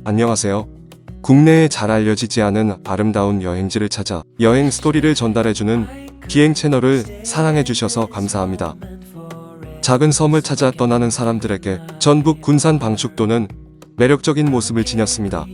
안녕하세요. 국내에 잘 알려지지 않은 아름다운 여행지를 찾아 여행 스토리를 전달해주는 기행채널을 사랑해주셔서 감사합니다. 작은 섬을 찾아 떠나는 사람들에게 전북 군산 방축도는 매력적인 모습을 지녔습니다.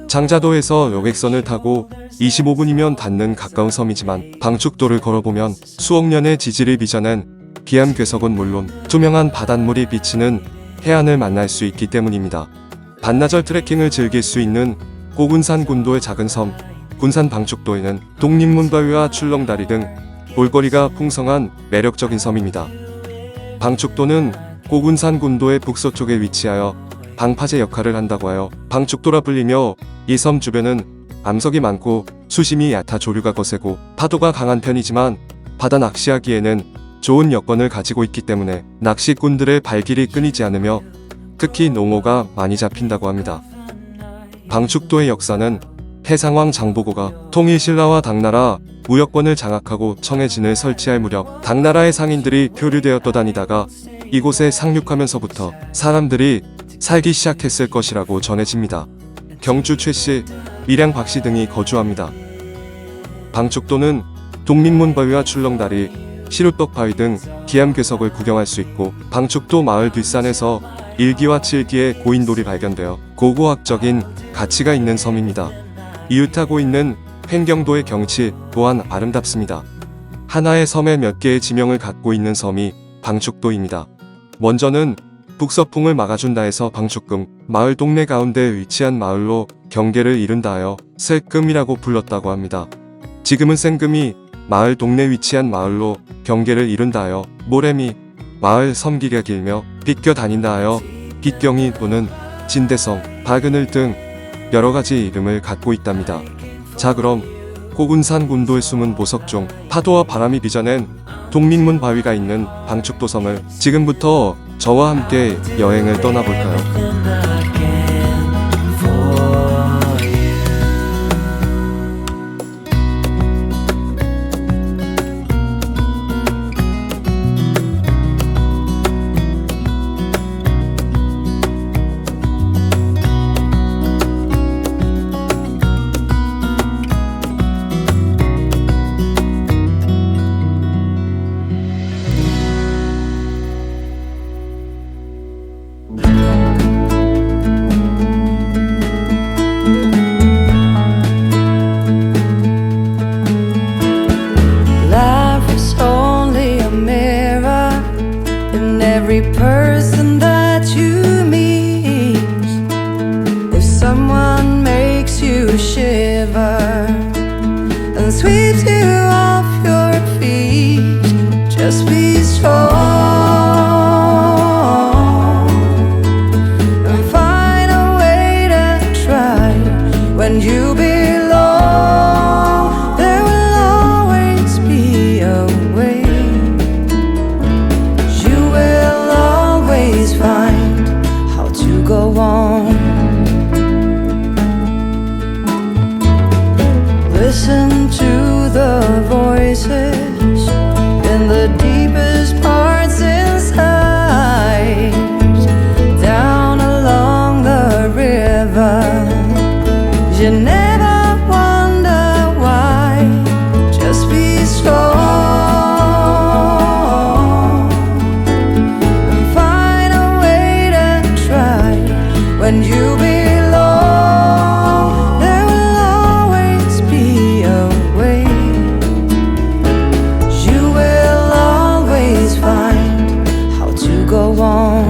장자도에서 여객선을 타고 25분이면 닿는 가까운 섬이지만 방축도를 걸어보면 수억 년의 지지를 빚어낸 기암괴석은 물론 투명한 바닷물이 비치는 해안을 만날 수 있기 때문입니다. 반나절 트레킹을 즐길 수 있는 고군산군도의 작은 섬 군산 방축도에는 독립문바위와 출렁다리 등 볼거리가 풍성한 매력적인 섬입니다. 방축도는 고군산군도의 북서쪽에 위치하여 방파제 역할을 한다고 하여 방축도라 불리며 이 섬 주변은 암석이 많고 수심이 얕아 조류가 거세고 파도가 강한 편이지만 바다 낚시하기에는 좋은 여건을 가지고 있기 때문에 낚시꾼들의 발길이 끊이지 않으며 특히 농어가 많이 잡힌다고 합니다. 방축도의 역사는 해상왕 장보고가 통일신라와 당나라 무역권을 장악하고 청해진을 설치할 무렵 당나라의 상인들이 표류되어 떠다니다가 이곳에 상륙하면서부터 사람들이 살기 시작했을 것이라고 전해집니다. 경주 최씨, 밀양 박씨 등이 거주합니다. 방축도는 독립문바위와 출렁다리, 시루떡바위 등 기암괴석을 구경할 수 있고 방축도 마을 뒷산에서 1기와 7기의 고인돌이 발견되어 고고학적인 가치가 있는 섬입니다. 이웃하고 있는 횡경도의 경치 또한 아름답습니다. 하나의 섬에 몇 개의 지명을 갖고 있는 섬이 방축도입니다. 먼저는 북서풍을 막아준다 해서 방축금, 마을 동네 가운데 위치한 마을로 경계를 이룬다 하여 새금'이라고 불렀다고 합니다. 지금은 새금이 마을 동네 위치한 마을로 경계를 이룬다 하여 모래미, 마을 섬기가 길며 빗겨 다닌다 하여 빗경이 또는 진대성, 박은을 등 여러가지 이름을 갖고 있답니다. 자, 그럼 고군산군도의 숨은 보석 중 파도와 바람이 빚어낸 독립문바위가 있는 방축도 섬을 지금부터 저와 함께 여행을 떠나볼까요? Every person that you meet, if someone makes you shiver and sweeps you off your feet, just be strong and find a way to try. When you belong, there will always be a way. Find how to go on. Listen to the voices in the deepest parts inside. Down along the river, you never wonder why. Just be strong. When you belong, there will always be a way. You will always find how to go on.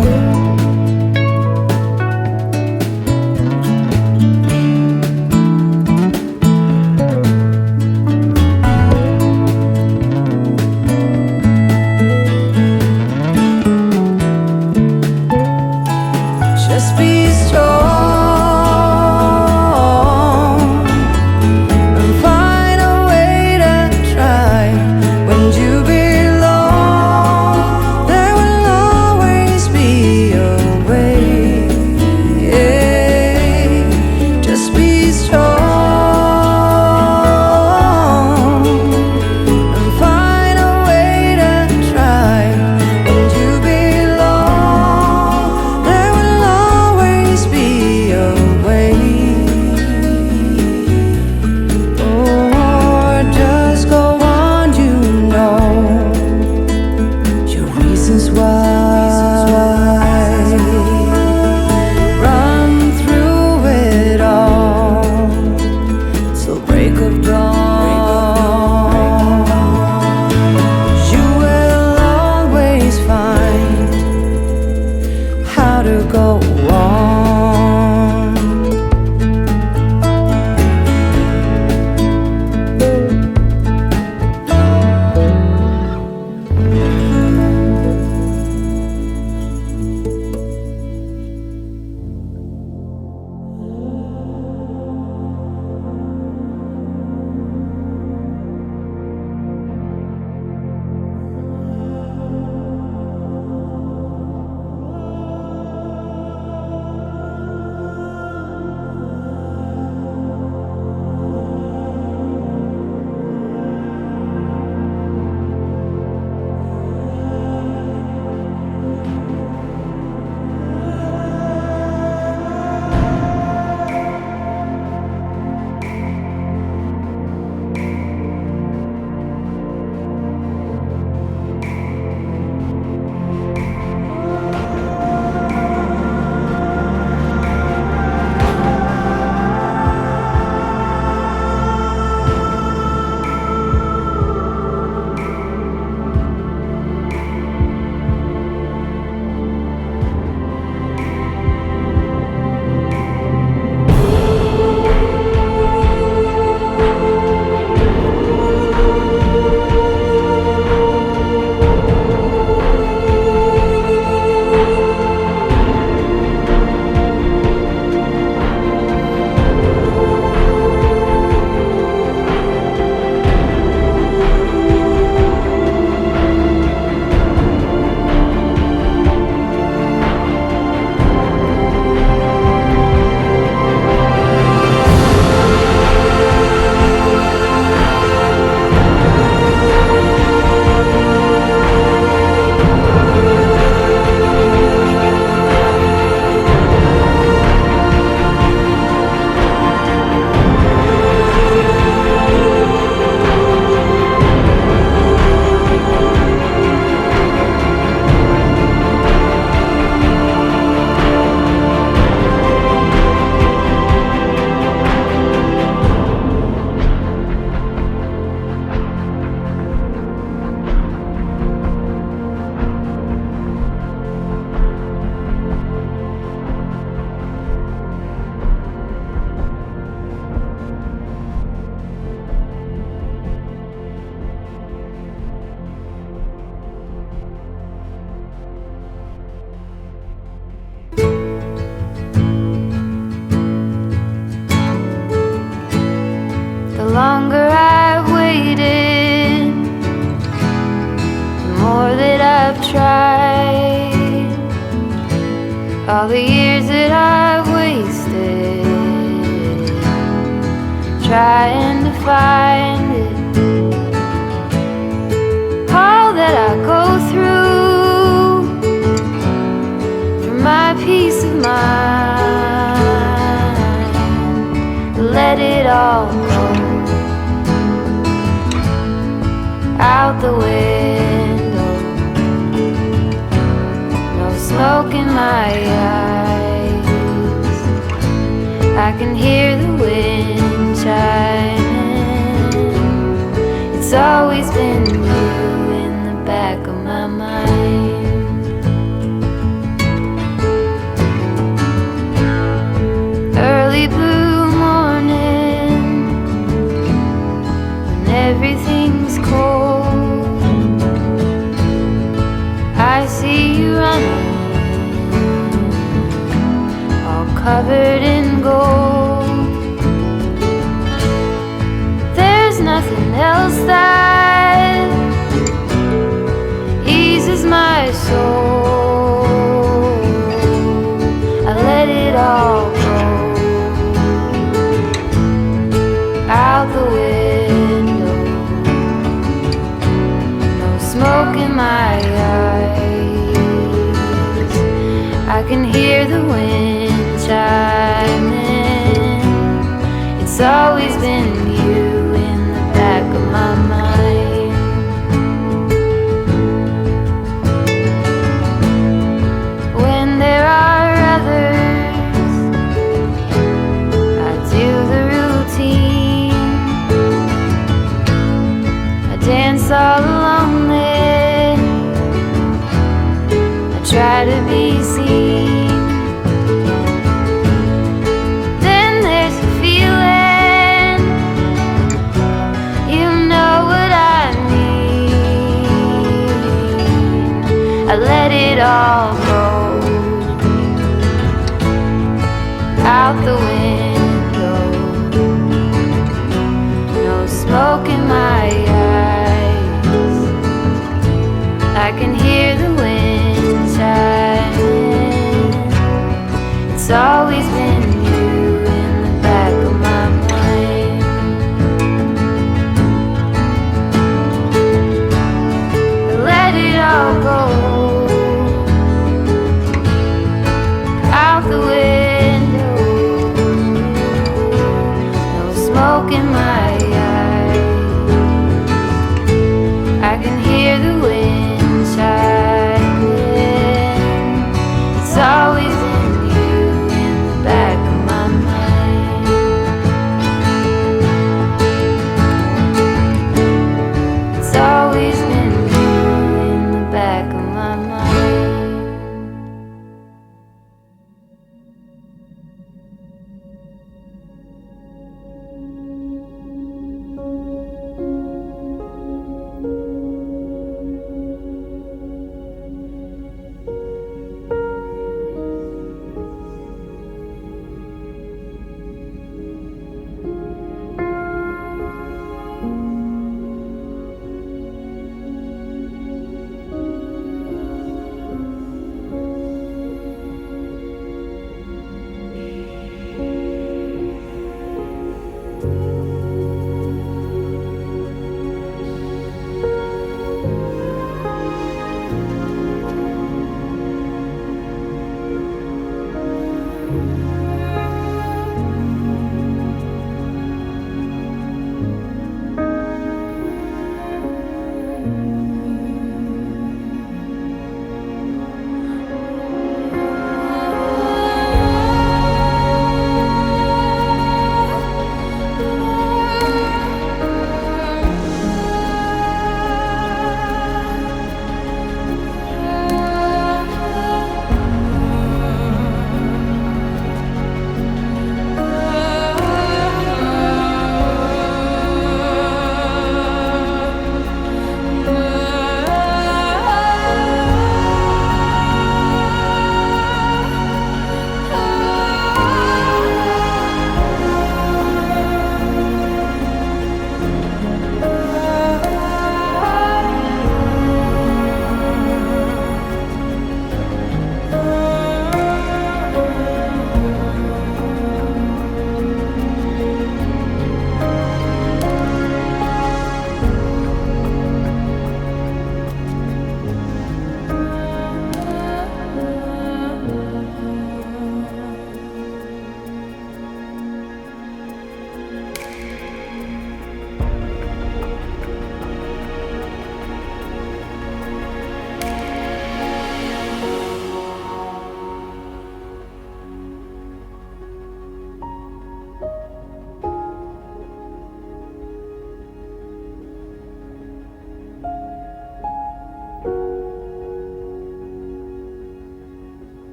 I can hear the wind chiming. It's always been you in the back of my mind. Early blue morning, when everything's cold, I see you running, all covered in gold. There's nothing else that eases my soul. I let it all go out the window. No smoke in my eyes. I can hear the wind chiming. It's always been you in the back of my mind. When there are others, I do the routine. I dance all lonely. I try to be seen. Then there's a feeling, you know what I mean. I let it all go out the window. No smoke in my eyes. I can hear the wind chiming. It's always been